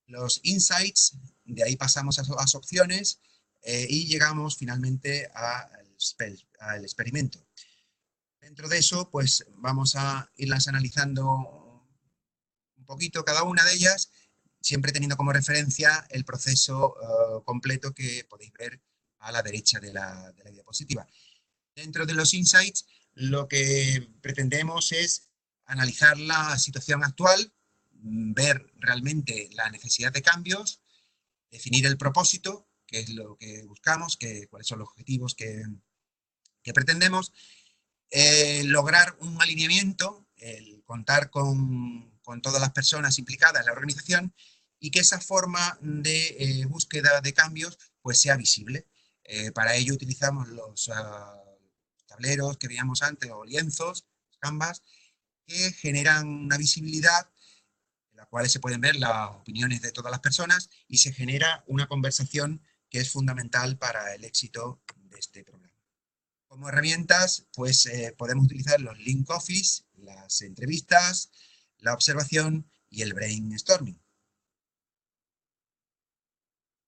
Speaker 2: los insights, de ahí pasamos a las opciones y llegamos finalmente al experimento. Dentro de eso, pues vamos a irlas analizando un poquito cada una de ellas, siempre teniendo como referencia el proceso completo que podéis ver a la derecha de la diapositiva. Dentro de los insights, lo que pretendemos es analizar la situación actual, ver realmente la necesidad de cambios, definir el propósito, qué es lo que buscamos, cuáles son los objetivos que pretendemos, lograr un alineamiento, el contar con todas las personas implicadas en la organización, y que esa forma de búsqueda de cambios pues sea visible. Para ello utilizamos los tableros que veíamos antes, o lienzos, canvas, que generan una visibilidad en la cual se pueden ver las opiniones de todas las personas, y se genera una conversación que es fundamental para el éxito de este programa. Como herramientas, pues podemos utilizar los link office, las entrevistas, la observación y el brainstorming.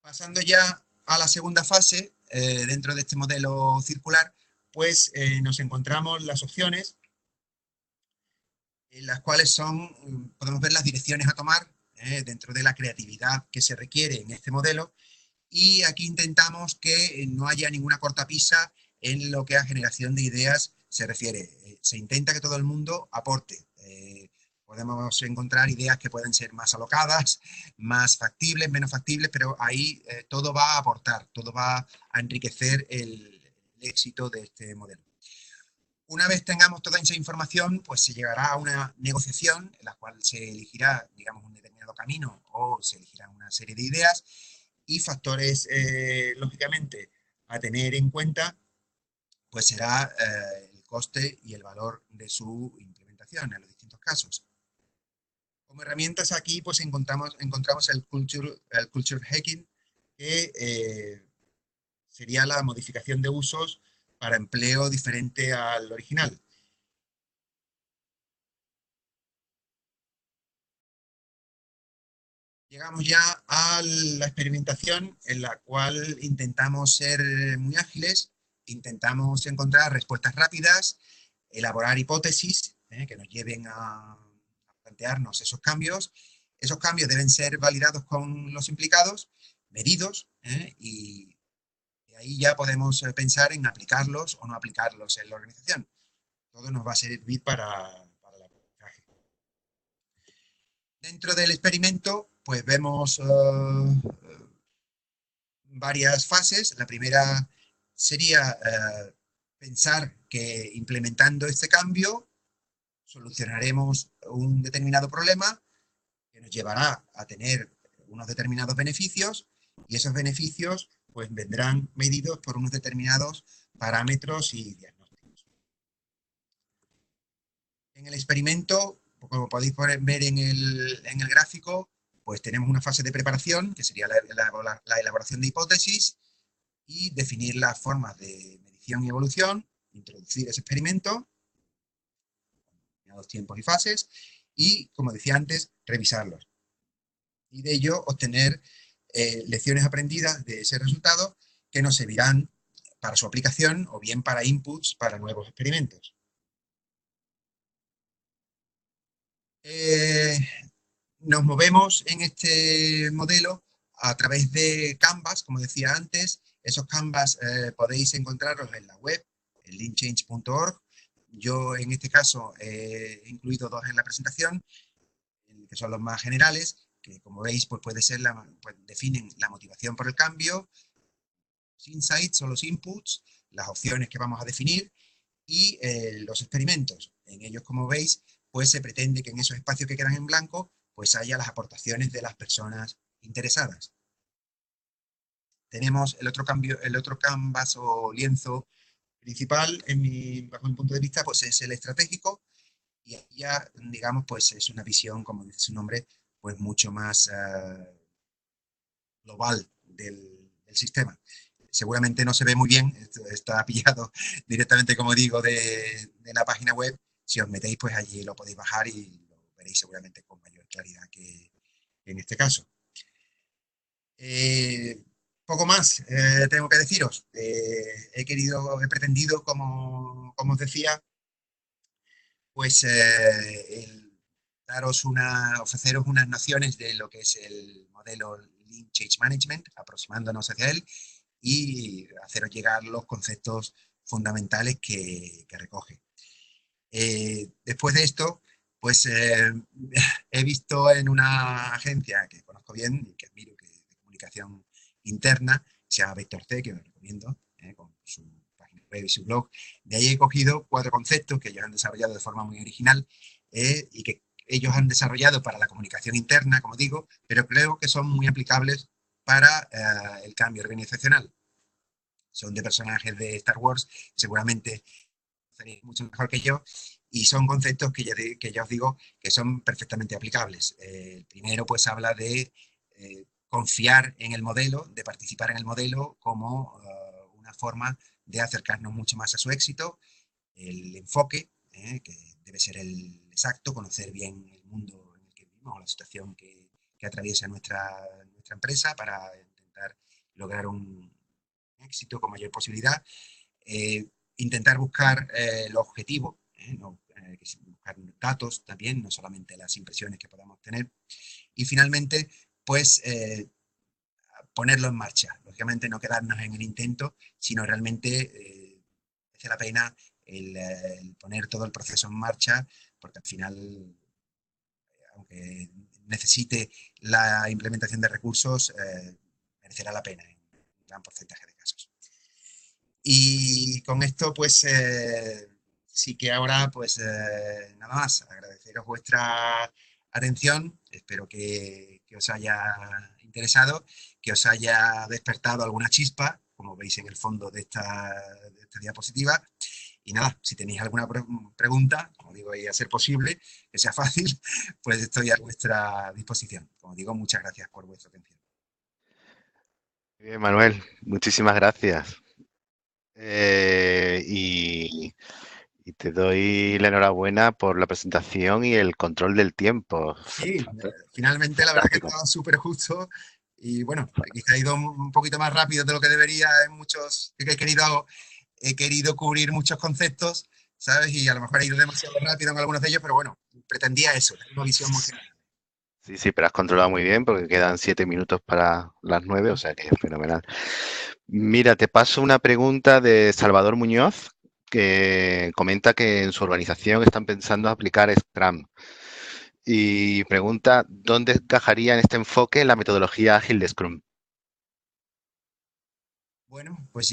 Speaker 2: Pasando ya a la segunda fase, dentro de este modelo circular, pues nos encontramos las opciones, en las cuales podemos ver las direcciones a tomar dentro de la creatividad que se requiere en este modelo, y aquí intentamos que no haya ninguna cortapisa en lo que a generación de ideas se refiere. Se intenta que todo el mundo aporte. Podemos encontrar ideas que pueden ser más alocadas, más factibles, menos factibles, pero ahí todo va a aportar, todo va a enriquecer el éxito de este modelo. Una vez tengamos toda esa información, pues se llegará a una negociación en la cual se elegirá, digamos, un determinado camino, o se elegirá una serie de ideas y factores, lógicamente, a tener en cuenta, pues será el coste y el valor de su implementación en los distintos casos. Como herramientas aquí, pues encontramos el culture hacking, que sería la modificación de usos para empleo diferente al original. Llegamos ya a la experimentación, en la cual intentamos ser muy ágiles, intentamos encontrar respuestas rápidas, elaborar hipótesis que nos lleven a plantearnos esos cambios. Esos cambios deben ser validados con los implicados, medidos, y de ahí ya podemos pensar en aplicarlos o no aplicarlos en la organización. Todo nos va a servir para el aprendizaje. Dentro del experimento, pues vemos varias fases. La primera sería pensar que implementando este cambio solucionaremos un determinado problema que nos llevará a tener unos determinados beneficios y esos beneficios pues vendrán medidos por unos determinados parámetros y diagnósticos. En el experimento, como podéis ver en el gráfico, pues tenemos una fase de preparación, que sería la elaboración de hipótesis, y definir las formas de medición y evolución, introducir ese experimento, determinados tiempos y fases, y, como decía antes, revisarlos. Y de ello obtener lecciones aprendidas de ese resultado que nos servirán para su aplicación o bien para inputs para nuevos experimentos. Nos movemos en este modelo a través de Canvas, como decía antes. Esos Canvas podéis encontrarlos en la web, en leanchange.org. Yo en este caso he incluido dos en la presentación, que son los más generales, que como veis pues puede ser pues definen la motivación por el cambio, los insights o los inputs, las opciones que vamos a definir y los experimentos. En ellos, como veis, pues se pretende que en esos espacios que quedan en blanco pues haya las aportaciones de las personas interesadas. Tenemos el otro canvas o lienzo principal, bajo mi punto de vista, pues es el estratégico, y ya, digamos, pues es una visión, como dice su nombre, pues mucho más global del sistema. Seguramente no se ve muy bien, está pillado directamente, como digo, de la página web. Si os metéis, pues allí lo podéis bajar y lo veréis seguramente con mayor claridad que en este caso. Poco más tengo que deciros. He pretendido, como os decía, pues ofreceros unas nociones de lo que es el modelo Lean Change Management, aproximándonos hacia él, y haceros llegar los conceptos fundamentales que recoge. Después de esto, pues he visto en una agencia que conozco bien y que admiro, que de comunicación interna, se llama Vector C, que os recomiendo, con su página web y su blog. De ahí he cogido 4 conceptos que ellos han desarrollado de forma muy original y que ellos han desarrollado para la comunicación interna, como digo, pero creo que son muy aplicables para el cambio organizacional. Son de personajes de Star Wars, seguramente seréis mucho mejor que yo, y son conceptos que ya os digo que son perfectamente aplicables. El primero pues habla de confiar en el modelo, de participar en el modelo como una forma de acercarnos mucho más a su éxito. El enfoque, que debe ser el exacto, conocer bien el mundo en el que vivimos, o la situación que atraviesa nuestra empresa para intentar lograr un éxito con mayor posibilidad. Intentar buscar el objetivo, buscar datos también, no solamente las impresiones que podamos tener. Y finalmente, pues ponerlo en marcha. Lógicamente no quedarnos en el intento, sino realmente merece la pena el poner todo el proceso en marcha, porque al final, aunque necesite la implementación de recursos, merecerá la pena en un gran porcentaje de casos. Y con esto, pues, sí que ahora, pues, nada más, agradeceros vuestra atención. Espero que os haya interesado, que os haya despertado alguna chispa, como veis en el fondo de esta diapositiva. Y nada, si tenéis alguna pregunta, como digo, y a ser posible, que sea fácil, pues estoy a vuestra disposición. Como digo, muchas gracias por vuestra atención.
Speaker 1: Muy bien, Manuel, muchísimas gracias. Y te doy la enhorabuena por la presentación y el control del tiempo.
Speaker 2: Sí, finalmente la verdad que
Speaker 1: Fantástico.
Speaker 2: estaba súper justo y bueno, quizá he ido un poquito más rápido de lo que debería en muchos, he querido cubrir muchos conceptos, ¿sabes? Y a lo mejor he ido demasiado rápido en algunos de ellos, pero bueno, pretendía eso, tener una visión muy general.
Speaker 1: Sí, sí, pero has controlado muy bien porque quedan 7 minutos para las 9, o sea que es fenomenal. Mira, te paso una pregunta de Salvador Muñoz, que comenta que en su organización están pensando aplicar Scrum y pregunta dónde encajaría en este enfoque la metodología ágil de Scrum.
Speaker 2: Bueno, pues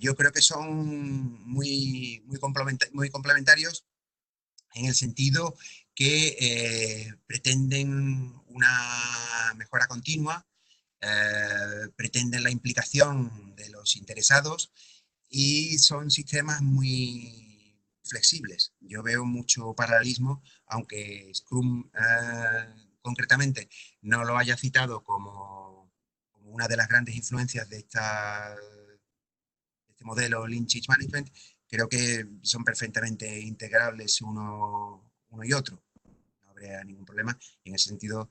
Speaker 2: yo creo que son muy complementarios en el sentido que pretenden una mejora continua, pretenden la implicación de los interesados y son sistemas muy flexibles. Yo veo mucho paralelismo, aunque Scrum concretamente no lo haya citado como una de las grandes influencias de este modelo Lean Change Management, creo que son perfectamente integrables uno y otro. No habría ningún problema. Y en ese sentido,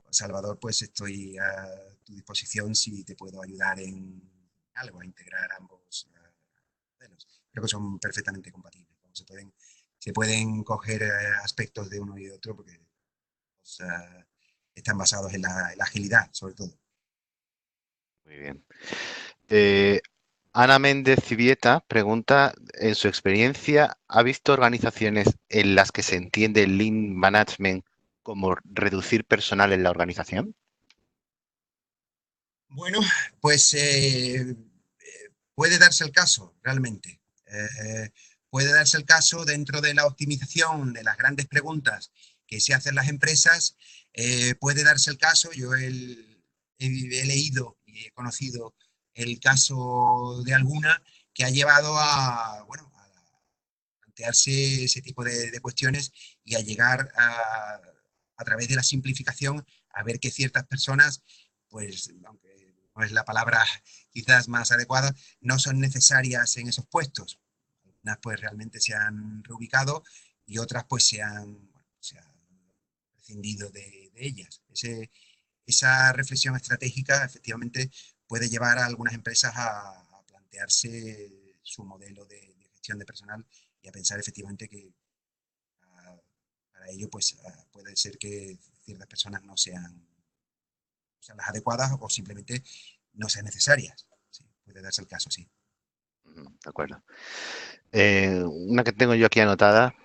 Speaker 2: Salvador, pues estoy a tu disposición si te puedo ayudar en algo, a integrar ambos modelos. Creo que son perfectamente compatibles. Se pueden coger aspectos de uno y de otro porque pues, están basados en la agilidad, sobre todo.
Speaker 1: Muy bien. Ana Méndez Civieta pregunta, en su experiencia, ¿ha visto organizaciones en las que se entiende el Lean Management como reducir personal en la organización?
Speaker 2: Bueno, pues puede darse el caso, realmente. Puede darse el caso dentro de la optimización de las grandes preguntas que se hacen las empresas. Puede darse el caso, he leído y he conocido el caso de alguna que ha llevado bueno, a plantearse ese tipo de cuestiones y a llegar a través de la simplificación a ver que ciertas personas, pues, aunque no es la palabra quizás más adecuada, no son necesarias en esos puestos. Unas pues realmente se han reubicado y otras pues se han prescindido de ellas. Esa reflexión estratégica efectivamente puede llevar a algunas empresas a plantearse su modelo de gestión de personal y a pensar efectivamente que uh, para ello pues puede ser que ciertas personas no sean las adecuadas o simplemente no sean necesarias. Sí, puede darse el caso, sí.
Speaker 1: De acuerdo. Una que tengo yo aquí anotada.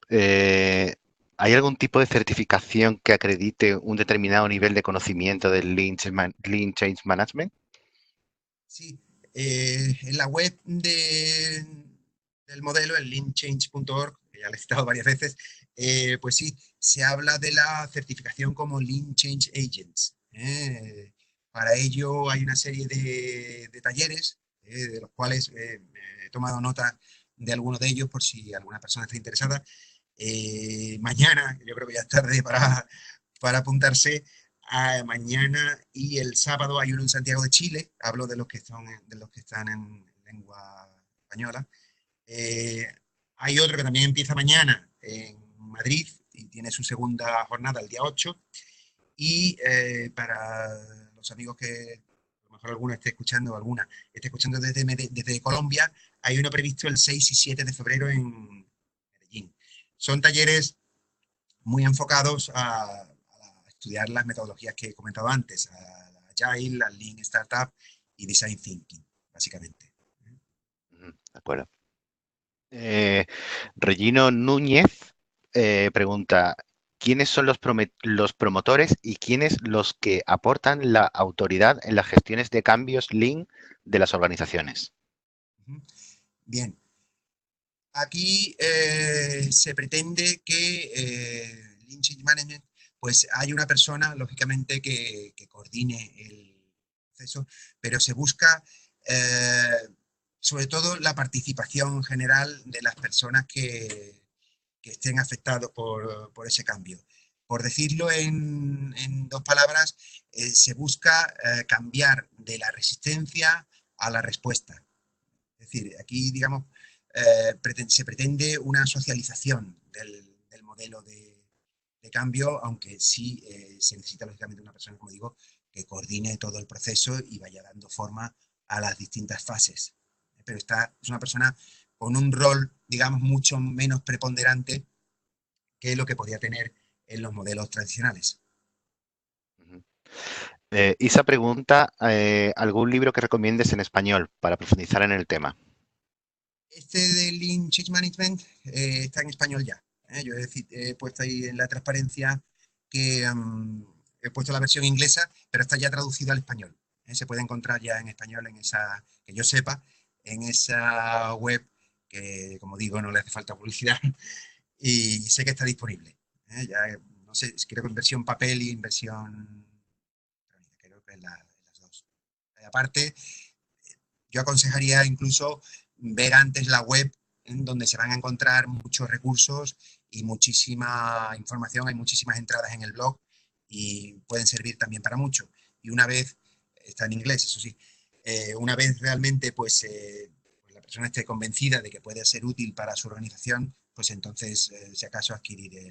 Speaker 1: eh, ¿Hay algún tipo de certificación que acredite un determinado nivel de conocimiento del Lean Change Management?
Speaker 2: Sí, en la web del modelo, en leanchange.org, que ya lo he citado varias veces, pues sí, se habla de la certificación como Lean Change Agents. Para ello hay una serie de talleres, de los cuales he tomado nota de algunos de ellos por si alguna persona está interesada. Mañana, yo creo que ya es tarde para apuntarse, mañana y el sábado hay uno en Santiago de Chile, hablo de los que están en lengua española. Eh, Hay otro que también empieza mañana en Madrid y tiene su segunda jornada el día 8. Y para los amigos que a lo mejor alguno esté escuchando, alguna esté escuchando desde Colombia, hay uno previsto el 6 y 7 de febrero en Medellín. Son talleres muy enfocados a estudiar las metodologías que he comentado antes, a la Agile, la Lean Startup y Design Thinking, básicamente.
Speaker 1: De acuerdo. Regino Núñez pregunta, ¿quiénes son los promotores y quiénes los que aportan la autoridad en las gestiones de cambios Lean de las organizaciones?
Speaker 2: Bien, aquí se pretende que Lean Change Management, pues hay una persona, lógicamente, que coordine el proceso, pero se busca sobre todo la participación general de las personas que estén afectados por ese cambio. Por decirlo en dos palabras, se busca cambiar de la resistencia a la respuesta. Es decir, aquí, digamos, se pretende una socialización del modelo de cambio, aunque sí se necesita, lógicamente, una persona, como digo, que coordine todo el proceso y vaya dando forma a las distintas fases. Pero esta es una persona con un rol, digamos, mucho menos preponderante que lo que podía tener en los modelos tradicionales.
Speaker 1: Isa pregunta, ¿algún libro que recomiendes en español para profundizar en el tema?
Speaker 2: Este de Lean Change Management está en español ya. Yo he puesto ahí en la transparencia que he puesto la versión inglesa, pero está ya traducido al español. Se puede encontrar ya en español en esa, que yo sepa, en esa web que, como digo, no le hace falta publicidad y sé que está disponible. Ya, no sé, creo que en versión papel y en versión electrónica, creo que es las dos. Aparte, yo aconsejaría incluso ver antes la web en donde se van a encontrar muchos recursos y muchísima información, hay muchísimas entradas en el blog y pueden servir también para mucho. Y una vez, está en inglés, eso sí, una vez realmente pues la persona esté convencida de que puede ser útil para su organización, pues entonces, si acaso, adquirir la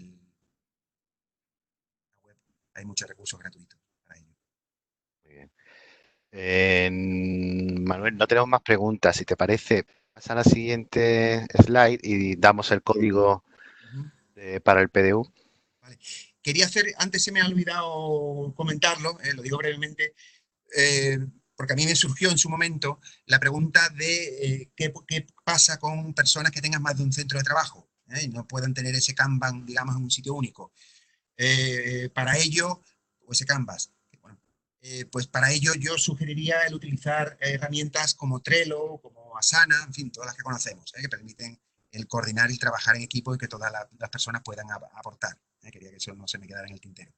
Speaker 2: web. Hay muchos recursos gratuitos para ello.
Speaker 1: Muy bien. Manuel, no tenemos más preguntas. Si te parece, pasa a la siguiente slide y damos el código
Speaker 2: Uh -huh.
Speaker 1: para el PDU.
Speaker 2: Vale. Quería hacer, antes se me ha olvidado comentarlo, lo digo brevemente, eh, porque a mí me surgió en su momento la pregunta de qué pasa con personas que tengan más de un centro de trabajo y no puedan tener ese Kanban, digamos, en un sitio único. Para ello, o ese Canvas, bueno, pues para ello yo sugeriría el utilizar herramientas como Trello, como Asana, en fin, todas las que conocemos, que permiten el coordinar y trabajar en equipo y que todas las personas puedan aportar. Quería que eso no se me quedara en el tintero.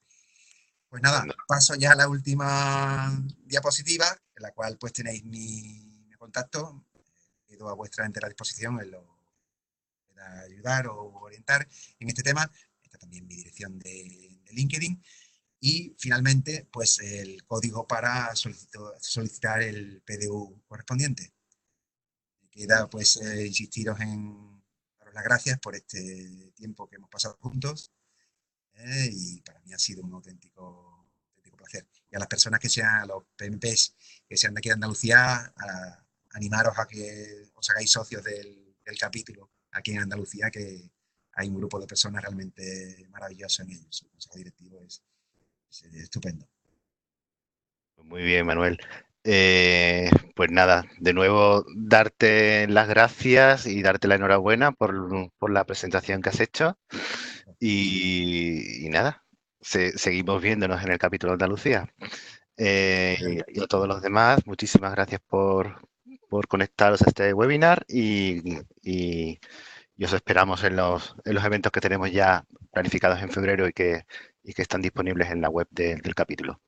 Speaker 2: Pues nada,
Speaker 1: Estupendo.
Speaker 2: paso ya a la última diapositiva, en la cual pues tenéis mi contacto. Quedo a vuestra entera disposición en lo que pueda ayudar o orientar en este tema. Está también mi dirección de LinkedIn. Y finalmente, pues el código para solicitar el PDU correspondiente. Me queda pues insistiros en daros las gracias por este tiempo que hemos pasado juntos y para mí ha sido un auténtico placer. Y a las personas que sean, a los PMPs que sean de aquí de Andalucía, animaros a que os hagáis socios del capítulo aquí en Andalucía, que hay un grupo de personas realmente maravilloso en ellos. El consejo directivo es estupendo.
Speaker 1: Muy bien, Manuel. Pues nada, de nuevo darte las gracias y darte la enhorabuena por la presentación que has hecho. Y nada, seguimos viéndonos en el capítulo de Andalucía. Y a todos los demás, muchísimas gracias por conectaros a este webinar y os esperamos en los eventos que tenemos ya planificados en febrero y que están disponibles en la web del capítulo.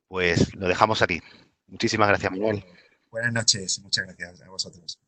Speaker 1: Pues lo dejamos aquí. Muchísimas gracias, Manuel.
Speaker 2: Buenas noches, muchas gracias a vosotros.